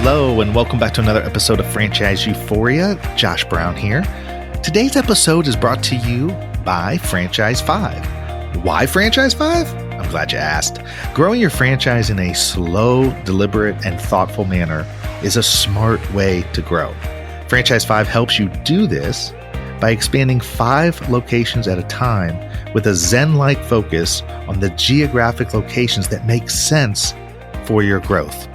Hello, and welcome back to another episode of Franchise Euphoria. Josh Brown here. Today's episode is brought to you by Franchise 5. Why Franchise 5? I'm glad you asked. Growing your franchise in a slow, deliberate, and thoughtful manner is a smart way to grow. Franchise 5 helps you do this by expanding 5 locations at a time with a Zen-like focus on the geographic locations that make sense for your growth.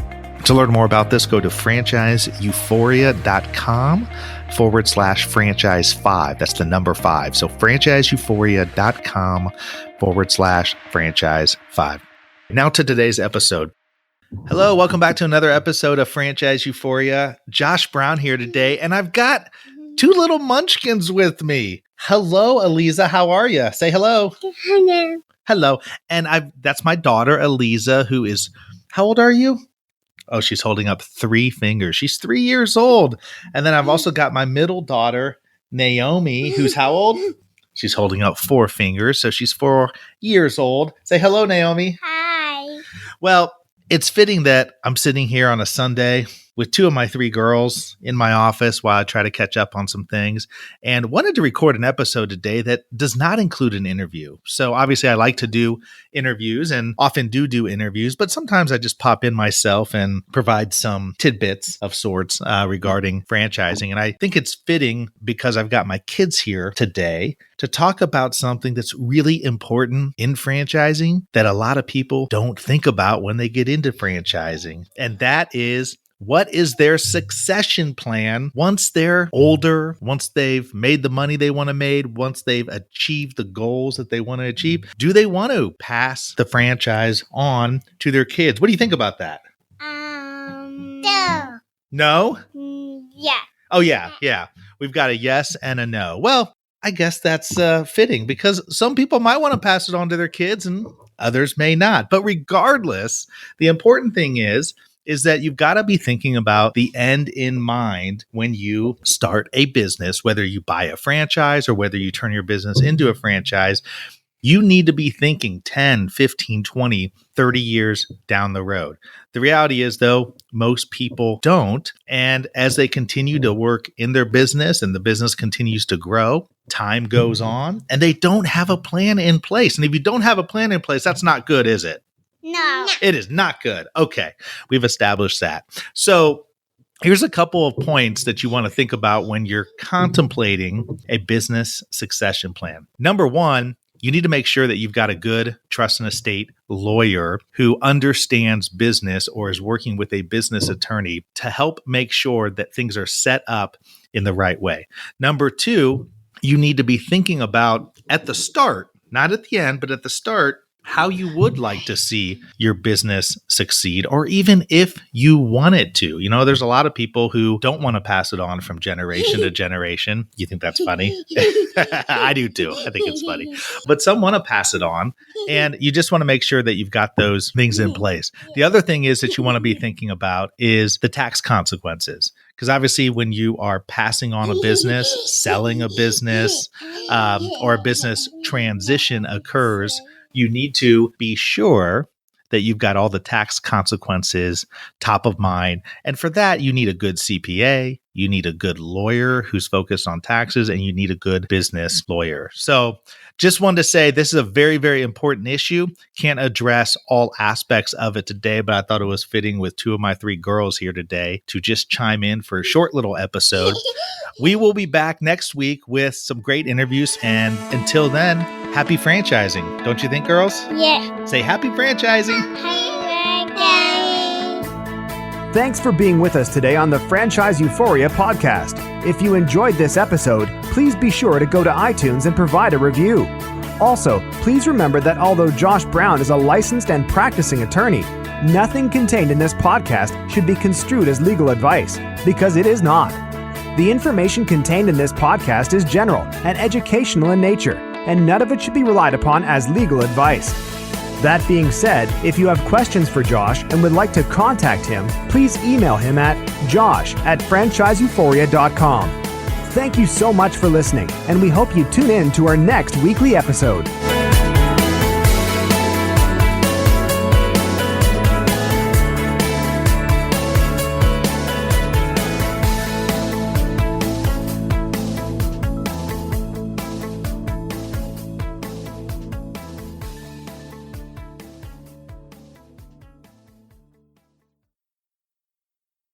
To learn more about this, go to franchiseeuphoria.com/franchise5. That's the number 5. So franchiseeuphoria.com/franchise5. Now to today's episode. Hello, welcome back to another episode of Franchise Euphoria. Josh Brown here today, and I've got 2 little munchkins with me. Hello, Eliza. How are you? Say hello. Hello. Hello. And that's my daughter, Eliza, who is, how old are you? Oh, she's holding up 3 fingers. She's 3 years old. And then I've also got my middle daughter, Naomi, who's how old? She's holding up 4 fingers. So she's 4 years old. Say hello, Naomi. Hi. Well, it's fitting that I'm sitting here on a Sunday with 2 of my 3 girls in my office while I try to catch up on some things, and wanted to record an episode today that does not include an interview. So obviously I like to do interviews and often do interviews, but sometimes I just pop in myself and provide some tidbits of sorts regarding franchising. And I think it's fitting because I've got my kids here today to talk about something that's really important in franchising that a lot of people don't think about when they get into franchising. And that is, what is their succession plan once they're older, once they've made the money they want to make, once they've achieved the goals that they want to achieve? Do they want to pass the franchise on to their kids? What do you think about that? No. No? Yeah. Oh, yeah. We've got a yes and a no. Well, I guess that's fitting because some people might want to pass it on to their kids and others may not. But regardless, the important thing is that you've got to be thinking about the end in mind when you start a business, whether you buy a franchise or whether you turn your business into a franchise. You need to be thinking 10, 15, 20, 30 years down the road. The reality is, though, most people don't. And as they continue to work in their business and the business continues to grow, time goes on and they don't have a plan in place. And if you don't have a plan in place, that's not good, is it? No. It is not good. Okay, we've established that. So here's a couple of points that you want to think about when you're contemplating a business succession plan. Number 1, you need to make sure that you've got a good trust and estate lawyer who understands business or is working with a business attorney to help make sure that things are set up in the right way. Number 2, you need to be thinking about at the start, not at the end, but at the start, how you would like to see your business succeed, or even if you want it to. You know, there's a lot of people who don't want to pass it on from generation to generation. You think that's funny? I do too. I think it's funny. But some want to pass it on, and you just want to make sure that you've got those things in place. The other thing is that you want to be thinking about is the tax consequences. Because obviously when you are passing on a business, selling a business, or a business transition occurs, you need to be sure that you've got all the tax consequences top of mind. And for that, you need a good CPA, you need a good lawyer who's focused on taxes, and you need a good business lawyer. So just wanted to say this is a very, very important issue. Can't address all aspects of it today, but I thought it was fitting with 2 of my 3 girls here today to just chime in for a short little episode. We will be back next week with some great interviews. And until then, happy franchising. Don't you think, girls? Yeah. Say happy franchising. Thanks for being with us today on the Franchise Euphoria podcast. If you enjoyed this episode, please be sure to go to iTunes and provide a review. Also, please remember that although Josh Brown is a licensed and practicing attorney, nothing contained in this podcast should be construed as legal advice, because it is not. The information contained in this podcast is general and educational in nature, and none of it should be relied upon as legal advice. That being said, if you have questions for Josh and would like to contact him, please email him at josh@franchiseeuphoria.com. Thank you so much for listening, and we hope you tune in to our next weekly episode.